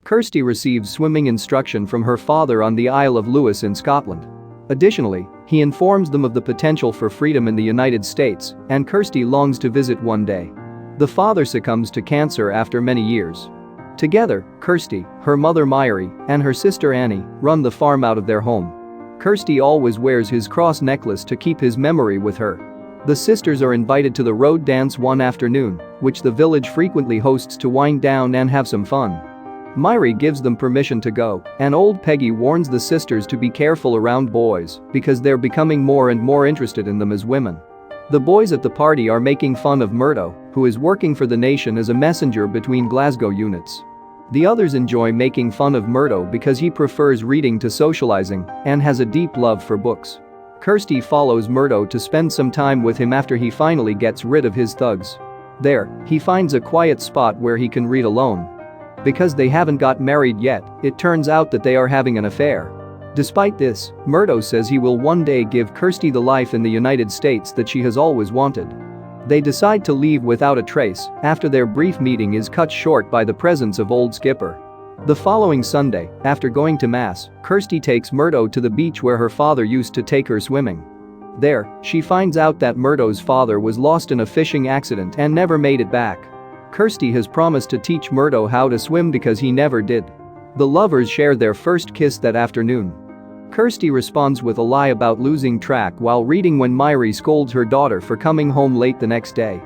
Kirsty receives swimming instruction from her father on the Isle of Lewis in Scotland. Additionally, he informs them of the potential for freedom in the United States, and Kirsty longs to visit one day. The father succumbs to cancer after many years. Together, Kirsty, her mother Myri, and her sister Annie run the farm out of their home. Kirsty always wears his cross necklace to keep his memory with her. The sisters are invited to the road dance one afternoon, which the village frequently hosts to wind down and have some fun. Myri gives them permission to go, and old Peggy warns the sisters to be careful around boys because they're becoming more and more interested in them as women. The boys at the party are making fun of Murdo, who is working for the nation as a messenger between Glasgow units. The others enjoy making fun of Murdo because he prefers reading to socializing and has a deep love for books. Kirsty follows Murdo to spend some time with him after he finally gets rid of his thugs. There, he finds a quiet spot where he can read alone. Because they haven't got married yet, it turns out that they are having an affair. Despite this, Murdo says he will one day give Kirsty the life in the United States that she has always wanted. They decide to leave without a trace after their brief meeting is cut short by the presence of old Skipper. The following Sunday, after going to mass, Kirsty takes Murdo to the beach where her father used to take her swimming. There, she finds out that Murdo's father was lost in a fishing accident and never made it back. Kirsty has promised to teach Murdo how to swim because he never did. The lovers share their first kiss that afternoon. Kirsty responds with a lie about losing track while reading when Myri scolds her daughter for coming home late the next day.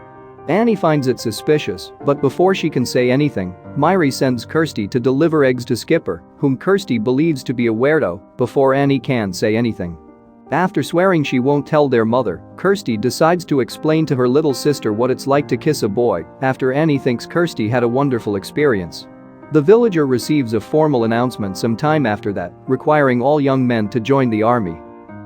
Annie finds it suspicious, but before she can say anything, Myri sends Kirsty to deliver eggs to Skipper, whom Kirsty believes to be a weirdo, before Annie can say anything. After swearing she won't tell their mother, Kirsty decides to explain to her little sister what it's like to kiss a boy after Annie thinks Kirsty had a wonderful experience. The villager receives a formal announcement some time after that, requiring all young men to join the army.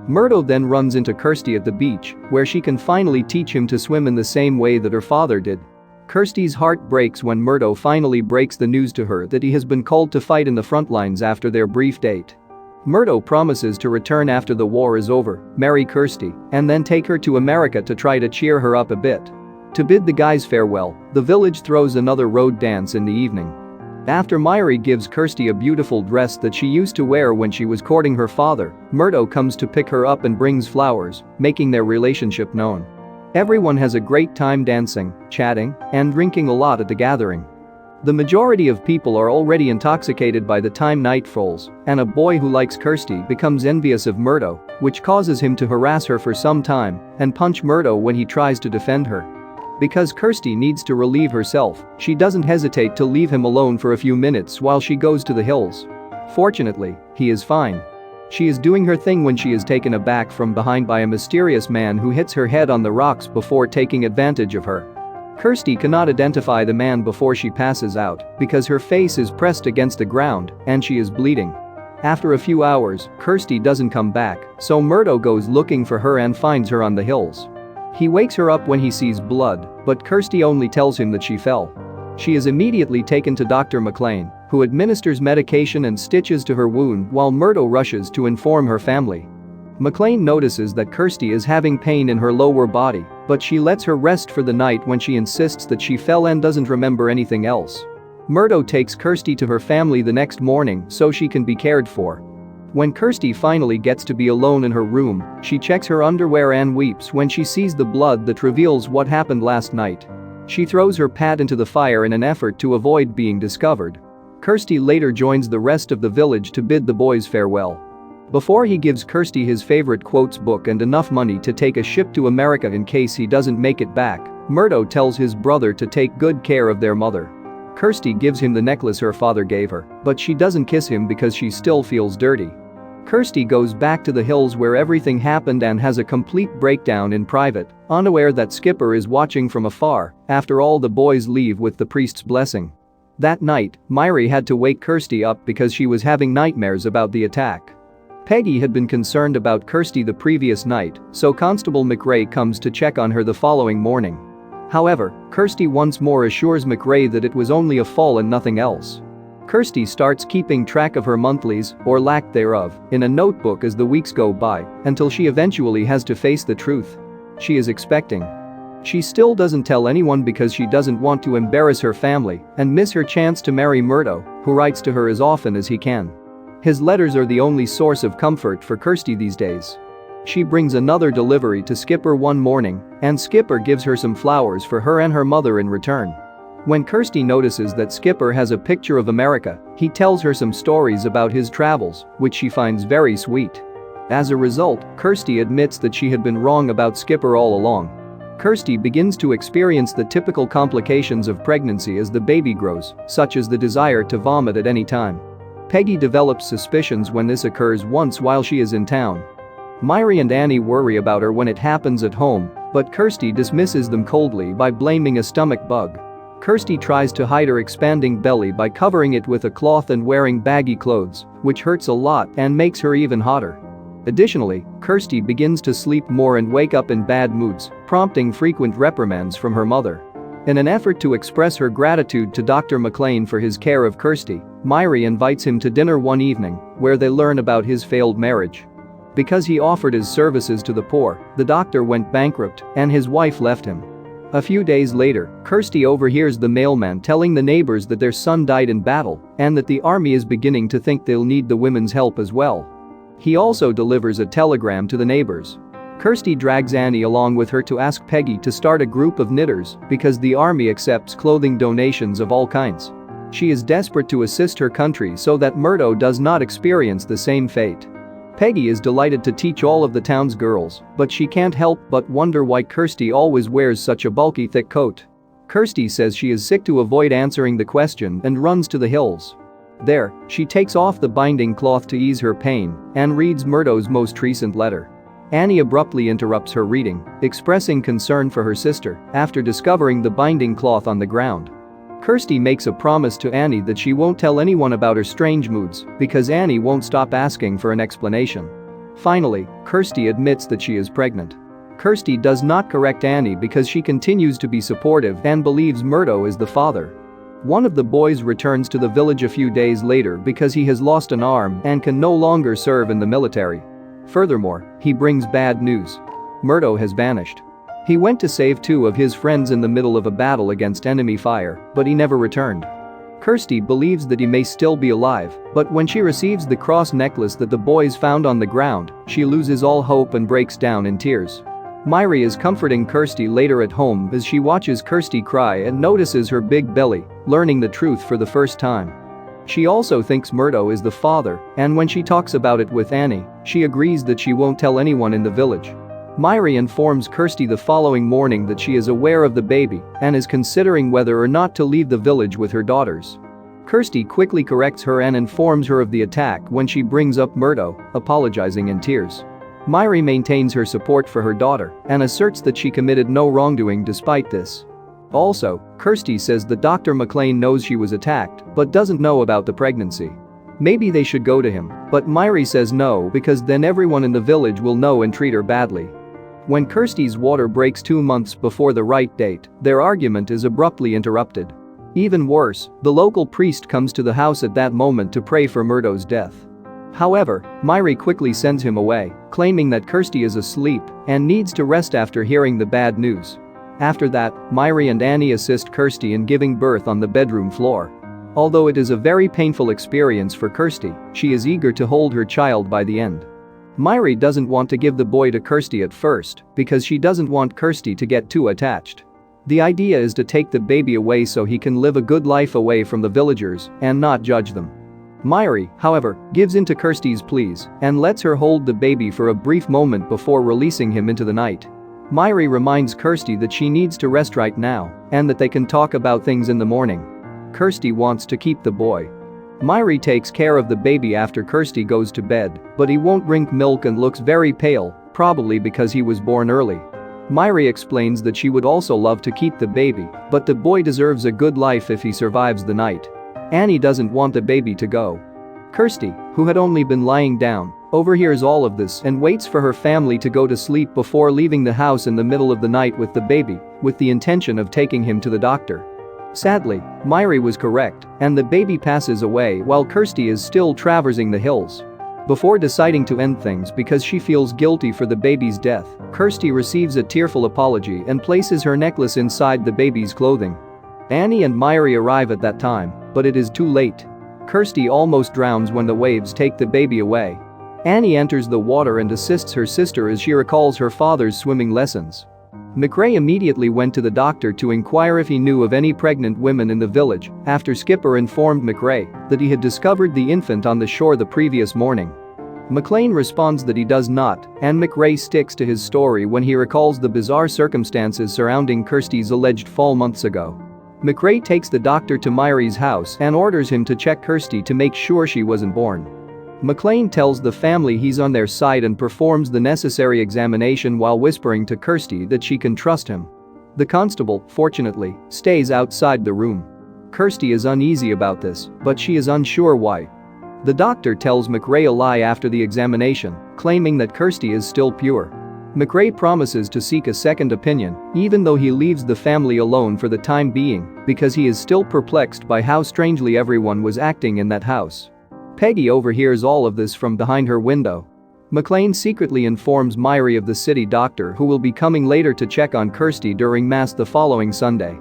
Murdo then runs into Kirsty at the beach, where she can finally teach him to swim in the same way that her father did. Kirsty's heart breaks when Murdo finally breaks the news to her that he has been called to fight in the front lines after their brief date. Murdo promises to return after the war is over, marry Kirsty, and then take her to America to try to cheer her up a bit. To bid the guys farewell, the village throws another road dance in the evening. After Myri gives Kirsty a beautiful dress that she used to wear when she was courting her father, Murdo comes to pick her up and brings flowers, making their relationship known. Everyone has a great time dancing, chatting, and drinking a lot at the gathering. The majority of people are already intoxicated by the time night falls, and a boy who likes Kirsty becomes envious of Murdo, which causes him to harass her for some time and punch Murdo when he tries to defend her. Because Kirsty needs to relieve herself, she doesn't hesitate to leave him alone for a few minutes while she goes to the hills. Fortunately, he is fine. She is doing her thing when she is taken aback from behind by a mysterious man who hits her head on the rocks before taking advantage of her. Kirsty cannot identify the man before she passes out because her face is pressed against the ground and she is bleeding. After a few hours, Kirsty doesn't come back, so Murdo goes looking for her and finds her on the hills. He wakes her up when he sees blood, but Kirsty only tells him that she fell. She is immediately taken to Dr. McLean, who administers medication and stitches to her wound while Murdo rushes to inform her family. McLean notices that Kirsty is having pain in her lower body, but she lets her rest for the night when she insists that she fell and doesn't remember anything else. Murdo takes Kirsty to her family the next morning so she can be cared for. When Kirsty finally gets to be alone in her room, she checks her underwear and weeps when she sees the blood that reveals what happened last night. She throws her pad into the fire in an effort to avoid being discovered. Kirsty later joins the rest of the village to bid the boys farewell. Before he gives Kirsty his favorite quotes book and enough money to take a ship to America in case he doesn't make it back, Murdo tells his brother to take good care of their mother. Kirsty gives him the necklace her father gave her, but she doesn't kiss him because she still feels dirty. Kirsty goes back to the hills where everything happened and has a complete breakdown in private, unaware that Skipper is watching from afar after all the boys leave with the priest's blessing. That night, Myri had to wake Kirsty up because she was having nightmares about the attack. Peggy had been concerned about Kirsty the previous night, so Constable McRae comes to check on her the following morning. However, Kirsty once more assures McRae that it was only a fall and nothing else. Kirsty starts keeping track of her monthlies, or lack thereof, in a notebook as the weeks go by, until she eventually has to face the truth. She is expecting. She still doesn't tell anyone because she doesn't want to embarrass her family and miss her chance to marry Murdo, who writes to her as often as he can. His letters are the only source of comfort for Kirsty these days. She brings another delivery to Skipper one morning, and Skipper gives her some flowers for her and her mother in return. When Kirsty notices that Skipper has a picture of America, he tells her some stories about his travels, which she finds very sweet. As a result, Kirsty admits that she had been wrong about Skipper all along. Kirsty begins to experience the typical complications of pregnancy as the baby grows, such as the desire to vomit at any time. Peggy develops suspicions when this occurs once while she is in town. Myri and Annie worry about her when it happens at home, but Kirsty dismisses them coldly by blaming a stomach bug. Kirsty tries to hide her expanding belly by covering it with a cloth and wearing baggy clothes, which hurts a lot and makes her even hotter. Additionally, Kirsty begins to sleep more and wake up in bad moods, prompting frequent reprimands from her mother. In an effort to express her gratitude to Dr. McLean for his care of Kirsty, Myri invites him to dinner one evening, where they learn about his failed marriage. Because he offered his services to the poor, the doctor went bankrupt and his wife left him. A few days later, Kirsty overhears the mailman telling the neighbors that their son died in battle and that the army is beginning to think they'll need the women's help as well. He also delivers a telegram to the neighbors. Kirsty drags Annie along with her to ask Peggy to start a group of knitters because the army accepts clothing donations of all kinds. She is desperate to assist her country so that Murdo does not experience the same fate. Peggy is delighted to teach all of the town's girls, but she can't help but wonder why Kirsty always wears such a bulky thick coat. Kirsty says she is sick to avoid answering the question and runs to the hills. There, she takes off the binding cloth to ease her pain and reads Murdo's most recent letter. Annie abruptly interrupts her reading, expressing concern for her sister after discovering the binding cloth on the ground. Kirsty makes a promise to Annie that she won't tell anyone about her strange moods because Annie won't stop asking for an explanation. Finally, Kirsty admits that she is pregnant. Kirsty does not correct Annie because she continues to be supportive and believes Murdo is the father. One of the boys returns to the village a few days later because he has lost an arm and can no longer serve in the military. Furthermore, he brings bad news. Murdo has vanished. He went to save two of his friends in the middle of a battle against enemy fire, but he never returned. Kirsty believes that he may still be alive, but when she receives the cross necklace that the boys found on the ground, she loses all hope and breaks down in tears. Myri is comforting Kirsty later at home as she watches Kirsty cry and notices her big belly, learning the truth for the first time. She also thinks Murdo is the father, and when she talks about it with Annie, she agrees that she won't tell anyone in the village. Myri informs Kirsty the following morning that she is aware of the baby and is considering whether or not to leave the village with her daughters. Kirsty quickly corrects her and informs her of the attack when she brings up Murdo, apologizing in tears. Myri maintains her support for her daughter and asserts that she committed no wrongdoing despite this. Also, Kirsty says that Dr. McLean knows she was attacked but doesn't know about the pregnancy. Maybe they should go to him, but Myri says no because then everyone in the village will know and treat her badly. When Kirsty's water breaks 2 months before the right date, their argument is abruptly interrupted. Even worse, the local priest comes to the house at that moment to pray for Murdo's death. However, Myri quickly sends him away, claiming that Kirsty is asleep and needs to rest after hearing the bad news. After that, Myri and Annie assist Kirsty in giving birth on the bedroom floor. Although it is a very painful experience for Kirsty, she is eager to hold her child by the end. Myri doesn't want to give the boy to Kirsty at first because she doesn't want Kirsty to get too attached. The idea is to take the baby away so he can live a good life away from the villagers and not judge them. Myri, however, gives in to Kirsty's pleas and lets her hold the baby for a brief moment before releasing him into the night. Myri reminds Kirsty that she needs to rest right now and that they can talk about things in the morning. Kirsty wants to keep the boy. Myri takes care of the baby after Kirsty goes to bed, but he won't drink milk and looks very pale, probably because he was born early. Myri explains that she would also love to keep the baby, but the boy deserves a good life if he survives the night. Annie doesn't want the baby to go. Kirsty, who had only been lying down, overhears all of this and waits for her family to go to sleep before leaving the house in the middle of the night with the baby, with the intention of taking him to the doctor. Sadly, Myri was correct, and the baby passes away while Kirsty is still traversing the hills. Before deciding to end things because she feels guilty for the baby's death, Kirsty receives a tearful apology and places her necklace inside the baby's clothing. Annie and Myri arrive at that time, but it is too late. Kirsty almost drowns when the waves take the baby away. Annie enters the water and assists her sister as she recalls her father's swimming lessons. McRae immediately went to the doctor to inquire if he knew of any pregnant women in the village after Skipper informed McRae that he had discovered the infant on the shore the previous morning. McLean responds that he does not, and McRae sticks to his story when he recalls the bizarre circumstances surrounding Kirsty's alleged fall months ago. McRae takes the doctor to Myri's house and orders him to check Kirsty to make sure she wasn't born. McLean tells the family he's on their side and performs the necessary examination while whispering to Kirsty that she can trust him. The constable, fortunately, stays outside the room. Kirsty is uneasy about this, but she is unsure why. The doctor tells McRae a lie after the examination, claiming that Kirsty is still pure. McRae promises to seek a second opinion, even though he leaves the family alone for the time being, because he is still perplexed by how strangely everyone was acting in that house. Peggy overhears all of this from behind her window. McLean secretly informs Myri of the city doctor who will be coming later to check on Kirsty during Mass the following Sunday.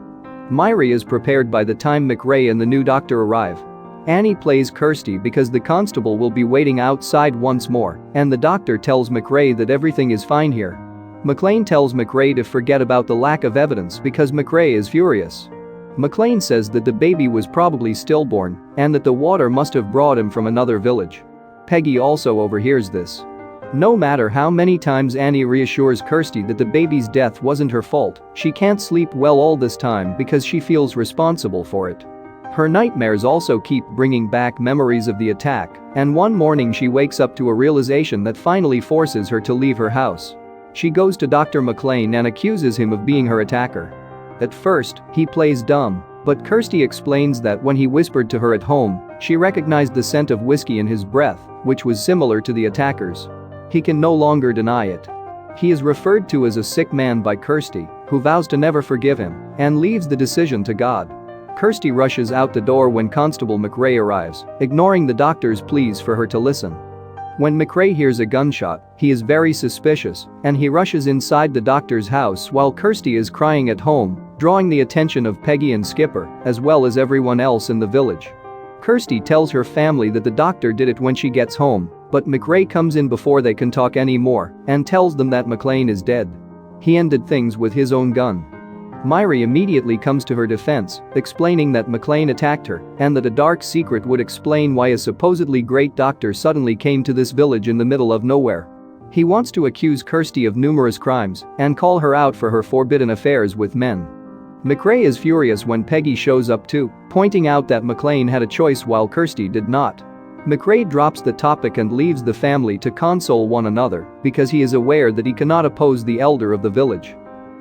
Myri is prepared by the time McRae and the new doctor arrive. Annie plays Kirsty because the constable will be waiting outside once more, and the doctor tells McRae that everything is fine here. McLean tells McRae to forget about the lack of evidence because McRae is furious. McLean says that the baby was probably stillborn and that the water must have brought him from another village. Peggy also overhears this. No matter how many times Annie reassures Kirsty that the baby's death wasn't her fault, she can't sleep well all this time because she feels responsible for it. Her nightmares also keep bringing back memories of the attack, and one morning she wakes up to a realization that finally forces her to leave her house. She goes to Dr. McLean and accuses him of being her attacker. At first, he plays dumb, but Kirsty explains that when he whispered to her at home, she recognized the scent of whiskey in his breath, which was similar to the attacker's. He can no longer deny it. He is referred to as a sick man by Kirsty, who vows to never forgive him and leaves the decision to God. Kirsty rushes out the door when Constable McRae arrives, ignoring the doctor's pleas for her to listen. When McRae hears a gunshot, he is very suspicious, and he rushes inside the doctor's house while Kirsty is crying at home, drawing the attention of Peggy and Skipper, as well as everyone else in the village. Kirsty tells her family that the doctor did it when she gets home, but McRae comes in before they can talk anymore and tells them that McLean is dead. He ended things with his own gun. Myri immediately comes to her defense, explaining that McLean attacked her and that a dark secret would explain why a supposedly great doctor suddenly came to this village in the middle of nowhere. He wants to accuse Kirsty of numerous crimes and call her out for her forbidden affairs with men. McRae is furious when Peggy shows up too, pointing out that McLean had a choice while Kirsty did not. McRae drops the topic and leaves the family to console one another because he is aware that he cannot oppose the elder of the village.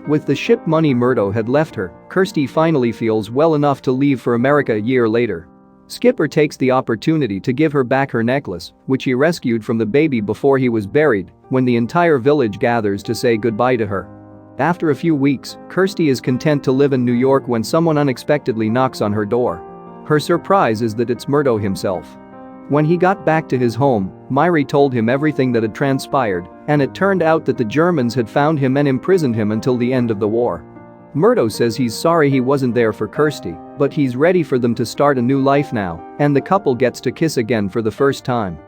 With the ship money Murdo had left her, Kirsty finally feels well enough to leave for America a year later. Skipper takes the opportunity to give her back her necklace, which he rescued from the baby before he was buried, when the entire village gathers to say goodbye to her. After a few weeks, Kirsty is content to live in New York when someone unexpectedly knocks on her door. Her surprise is that it's Murdo himself. When he got back to his home, Myri told him everything that had transpired, and it turned out that the Germans had found him and imprisoned him until the end of the war. Murdo says he's sorry he wasn't there for Kirsty, but he's ready for them to start a new life now, and the couple gets to kiss again for the first time.